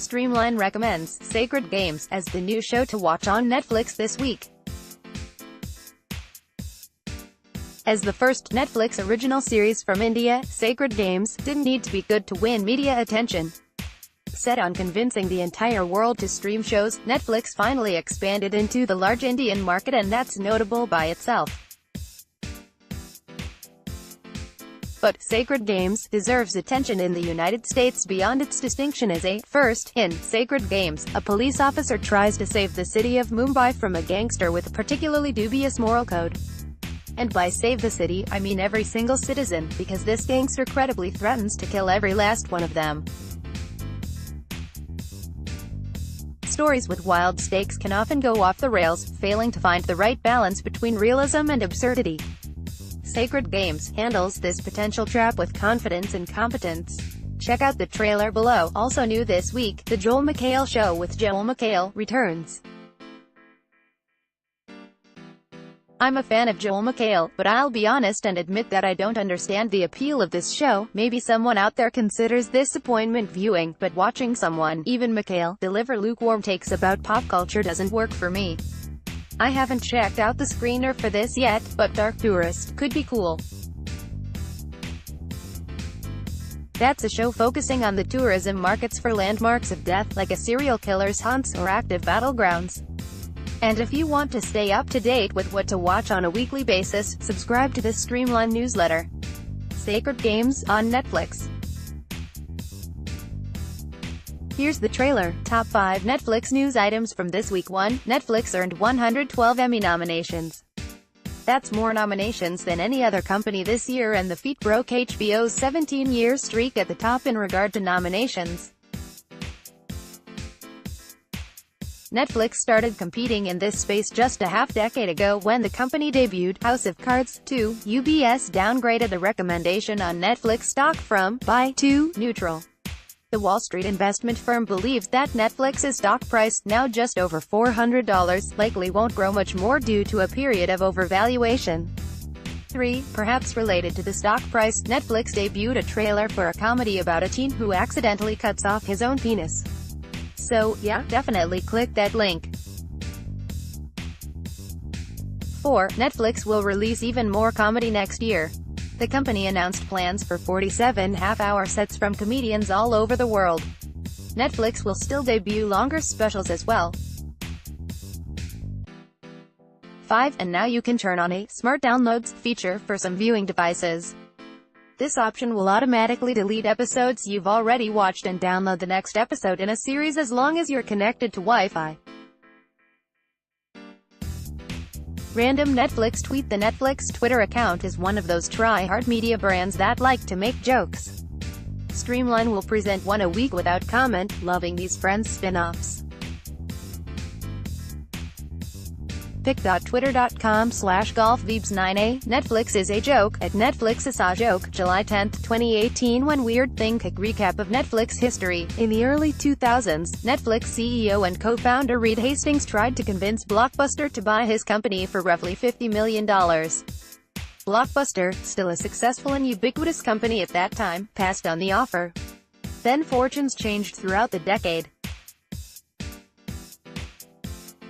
Streamline recommends Sacred Games as the new show to watch on Netflix this week. As the first Netflix original series from India, Sacred Games didn't need to be good to win media attention. Set on convincing the entire world to stream shows, Netflix finally expanded into the large Indian market, and that's notable by itself. But Sacred Games deserves attention in the United States beyond its distinction as a first. In Sacred Games, a police officer tries to save the city of Mumbai from a gangster with a particularly dubious moral code. And by save the city, I mean every single citizen, because this gangster credibly threatens to kill every last one of them. Stories with wild stakes can often go off the rails, failing to find the right balance between realism and absurdity. Sacred Games handles this potential trap with confidence and competence. Check out the trailer below. Also new this week, The Joel McHale Show with Joel McHale returns. I'm a fan of Joel McHale, but I'll be honest and admit that I don't understand the appeal of this show. Maybe someone out there considers this appointment viewing, but watching someone, even McHale, deliver lukewarm takes about pop culture doesn't work for me. I haven't checked out the screener for this yet, but Dark Tourist could be cool. That's a show focusing on the tourism markets for landmarks of death, like a serial killer's haunts or active battlegrounds. And if you want to stay up to date with what to watch on a weekly basis, subscribe to this Streamline newsletter. Sacred Games on Netflix. Here's the trailer. Top 5 Netflix news items from this week. 1. Netflix earned 112 Emmy nominations. That's more nominations than any other company this year, and the feat broke HBO's 17-year streak at the top in regard to nominations. Netflix started competing in this space just a half-decade ago when the company debuted House of Cards. 2. UBS downgraded the recommendation on Netflix stock from buy to neutral. The Wall Street investment firm believes that Netflix's stock price, now just over $400, likely won't grow much more due to a period of overvaluation. 3. Perhaps related to the stock price, Netflix debuted a trailer for a comedy about a teen who accidentally cuts off his own penis. So, yeah, definitely click that link. 4. Netflix will release even more comedy next year. The company announced plans for 47 half-hour sets from comedians all over the world. Netflix will still debut longer specials as well. 5. And now you can turn on a Smart Downloads feature for some viewing devices. This option will automatically delete episodes you've already watched and download the next episode in a series as long as you're connected to Wi-Fi. Random Netflix tweet. The Netflix Twitter account is one of those try-hard media brands that like to make jokes. Streamline will present one a week without comment. Loving these Friends spin-offs. pic.twitter.com/golfveebs9a. Netflix is a joke. At Netflix is a joke. July 10, 2018. When Weird Thing Kick recap of Netflix history. In the early 2000s, Netflix CEO and co-founder Reed Hastings tried to convince Blockbuster to buy his company for roughly $50 million. Blockbuster, still a successful and ubiquitous company at that time, passed on the offer. Then fortunes changed throughout the decade.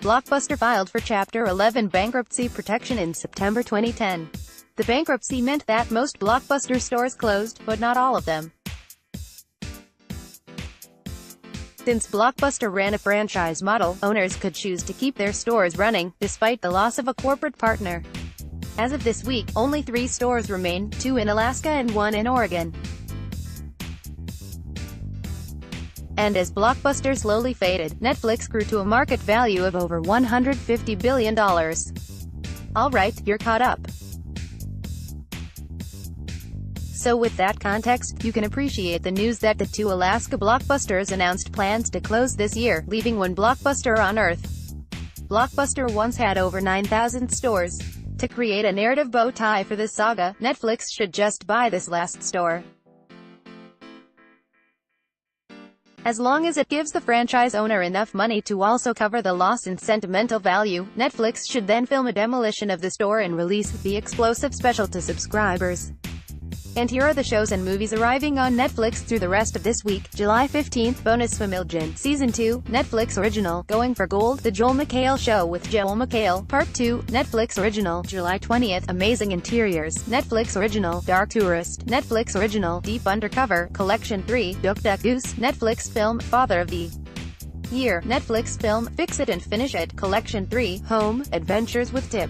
Blockbuster filed for Chapter 11 bankruptcy protection in September 2010. The bankruptcy meant that most Blockbuster stores closed, but not all of them. Since Blockbuster ran a franchise model, owners could choose to keep their stores running, despite the loss of a corporate partner. As of this week, only 3 stores remain, 2 in Alaska and 1 in Oregon. And as Blockbuster slowly faded, Netflix grew to a market value of over $150 billion. Alright, you're caught up. So with that context, you can appreciate the news that the 2 Alaska Blockbusters announced plans to close this year, leaving one Blockbuster on Earth. Blockbuster once had over 9,000 stores. To create a narrative bow tie for this saga, Netflix should just buy this last store. As long as it gives the franchise owner enough money to also cover the loss in sentimental value, Netflix should then film a demolition of the store and release the explosive special to subscribers. And here are the shows and movies arriving on Netflix through the rest of this week. July 15th, Bonus Familjen, Season 2, Netflix Original, Going for Gold, The Joel McHale Show with Joel McHale, Part 2, Netflix Original. July 20th, Amazing Interiors, Netflix Original, Dark Tourist, Netflix Original, Deep Undercover, Collection 3, Duck Duck Goose, Netflix Film, Father of the Year, Netflix Film, Fix It and Finish It, Collection 3, Home, Adventures with Tip.